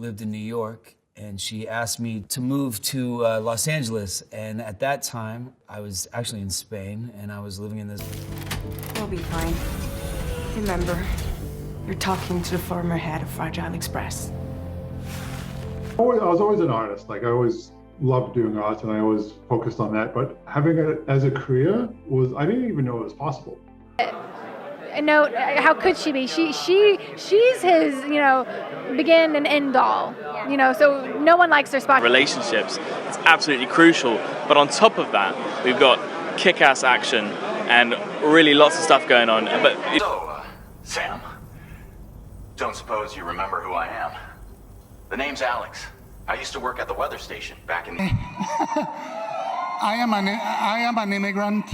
lived in New York, and she asked me to move to Los Angeles. And at that time, I was actually in Spain, and I was living in this. You'll be fine. Remember, you're talking to the former head of Fragile Express. I was always an artist. Like, I always loved doing art, and I always focused on that. But having it as a career I didn't even know it was possible. No, how could she be? She's his, begin and end all. So no one likes their spot. Relationships, it's absolutely crucial. But on top of that, we've got kick-ass action and really lots of stuff going on. But so, Sam, don't suppose you remember who I am? The name's Alex. I used to work at the weather station back in the... I am an immigrant,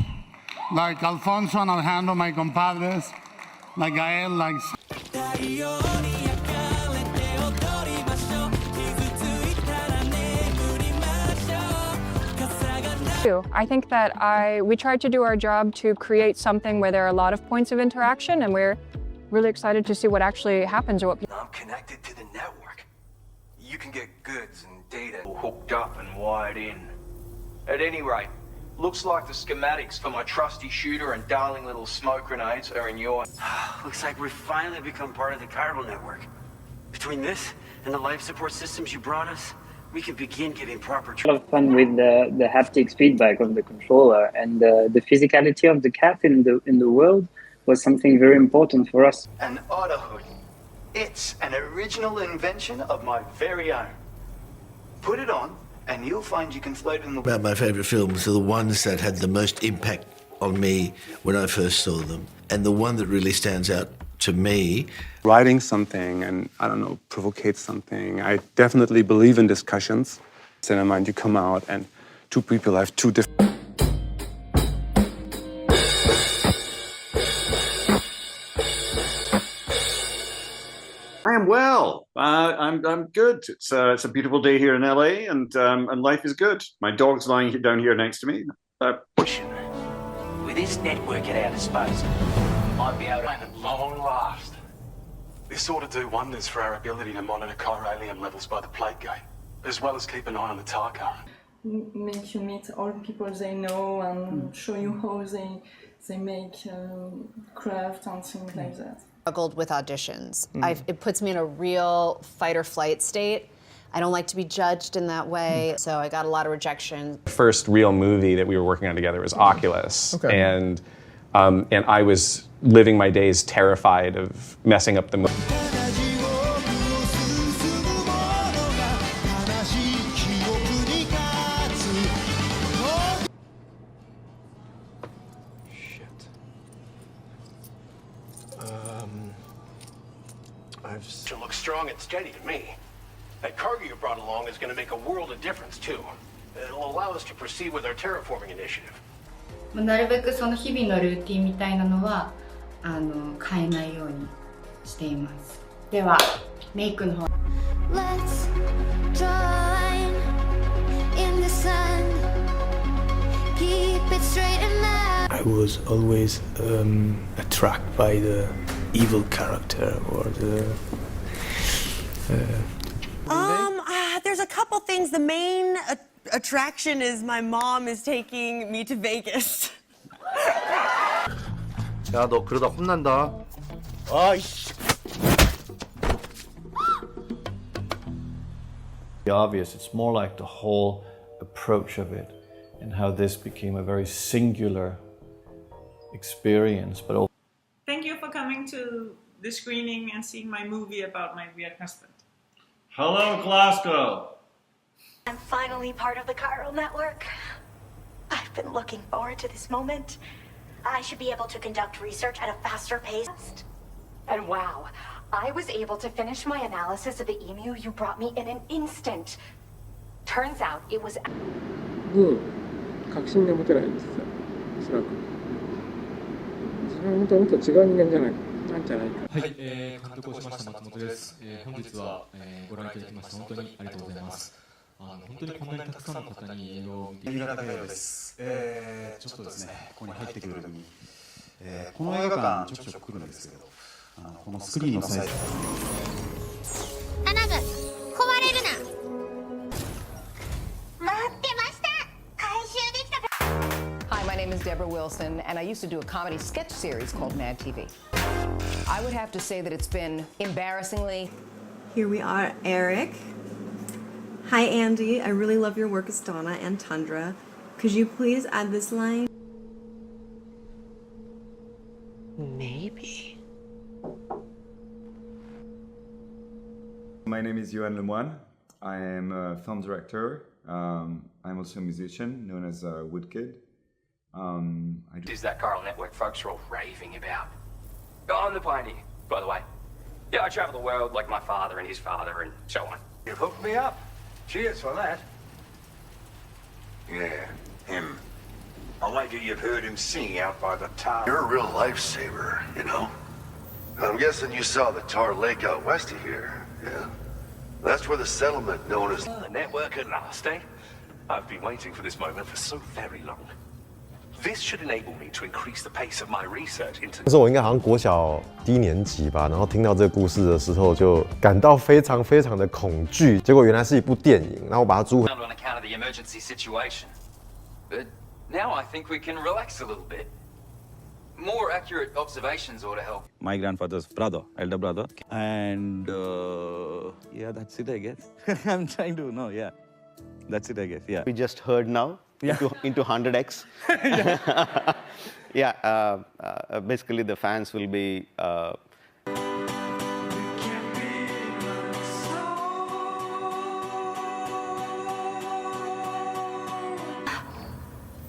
like Alfonso and Alejandro, my compadres, like Gael, like... I think that we tried to do our job to create something where there are a lot of points of interaction, and we're really excited to see what actually happens or what people... I'm connected to the network. You can get goods and data hooked up and wired in. At any rate, looks like the schematics for my trusty shooter and darling little smoke grenades are in your... Looks like we've finally become part of the chiral network. Between this and the life support systems you brought us, we can begin getting proper... A lot of fun with the haptics feedback of the controller, and the physicality of the cat in the world was something very important for us. An auto hood. It's an original invention of my very own. Put it on, and you'll find you can float in the... About my favourite films are the ones that had the most impact on me when I first saw them. And the one that really stands out to me... Writing something and, I don't know, provocate something. I definitely believe in discussions. Cinema, and you come out and two people have two different... I am well. I'm good. It's a beautiful day here in LA, and life is good. My dog's lying down here next to me. With this network at our disposal, might be able to at long last. This ought to do wonders for our ability to monitor chiralium levels by the plate gate, as well as keep an eye on the tar current. Make you meet all people they know and show you how they make craft and things like that. Struggled with auditions. It puts me in a real fight or flight state. I don't like to be judged in that way, so I got a lot of rejection. The first real movie that we were working on together was Oculus, and I was living my days terrified of messing up the movie. It looks strong and steady to me. That cargo you brought along is going to make a world of difference too. It'll allow us to proceed with our terraforming initiative. なるべくその日々のルーティンみたいなのは変えないようにしています。ではメイクの方。Let's join in the sun. Keep it straight and loud. I was always attracted by the evil character or the. There's a couple things. The main attraction is my mom is taking me to Vegas. 야, 너 그러다 혼난다. 아이씨. Obvious. It's more like the whole approach of it and how this became a very singular experience. But thank you for coming to the screening and seeing my movie about my weird husband. Hello, Glasgow. I'm finally part of the chiral network. I've been looking forward to this moment. I should be able to conduct research at a faster pace. And wow, I was able to finish my analysis of the emu you brought me in an instant. Turns out it was... 確信が持てないんですよ、おそらく。自分は本当はもっと違う人間じゃないなんじゃないか。はい、監督をしました松本です。本日は、ご覧いただきまして本当にありがとうございます。本当にこんなにたくさんの方に映画を見ていただけです。ちょっとですね、ここに入ってくる時に、この映画館ちょくちょく来るんですけど、このスクリーンのサイズ。7部 Deborah Wilson, and I used to do a comedy sketch series called Mad TV. I would have to say that it's been embarrassingly... Here we are, Eric. Hi, Andy. I really love your work as Donna and Tundra. Could you please add this line? Maybe. My name is Johan Lemoine. I am a film director. I'm also a musician, known as Woodkid. Is that Chiral Network folks are all raving about? Oh, I'm the pioneer, by the way. Yeah, I travel the world like my father and his father and so on. You've hooked me up. Cheers for that. Yeah, him. I like it you've heard him sing out by the tower. You're a real lifesaver, you know? I'm guessing you saw the Tar Lake out west of here, yeah? That's where the settlement known as... The network at last, eh? I've been waiting for this moment for so very long. This should enable me to increase the pace of my research into... 那时候我应该好像国小低年级吧，然后听到这个故事的时候就感到非常非常的恐惧。结果原来是一部电影，然后我把它租回。 On account of the emergency situation. But now I think we can relax a little bit. More accurate observations ought to help. My grandfather's brother, elder brother, and yeah, that's it, I guess. I'm trying to know, yeah, that's it, I guess, yeah. We just heard now into 100x. Yeah, basically the fans will be.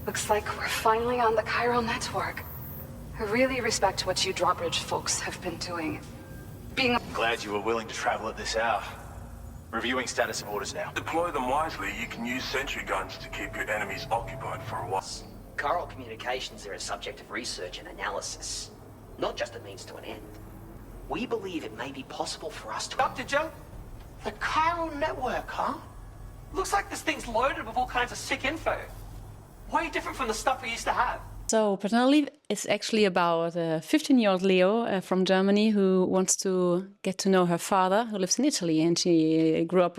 Looks like we're finally on the Chiral Network. I really respect what you drawbridge folks have been doing. Glad you were willing to travel at this hour. Reviewing status of orders now. Deploy them wisely. You can use sentry guns to keep your enemies occupied for a while. Chiral communications are a subject of research and analysis, not just a means to an end. We believe it may be possible for us to... Dr. Joe? The Chiral Network, huh? Looks like this thing's loaded with all kinds of sick info. Way different from the stuff we used to have. So personally, it's actually about a 15-year-old Leo from Germany who wants to get to know her father, who lives in Italy, and she grew up.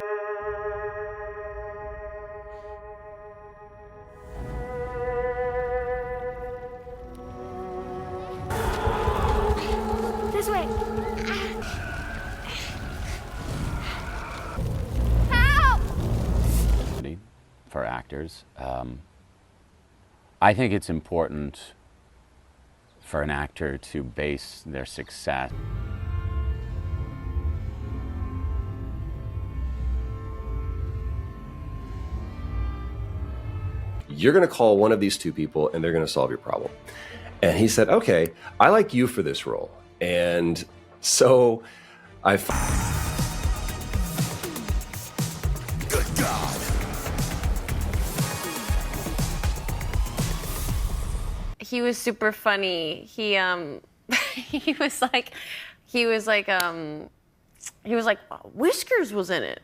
This way. For actors. I think it's important for an actor to base their success. You're going to call one of these two people and they're going to solve your problem. And he said, okay, I like you for this role. And so I... Good God. He was super funny. He was like Whiskers was in it.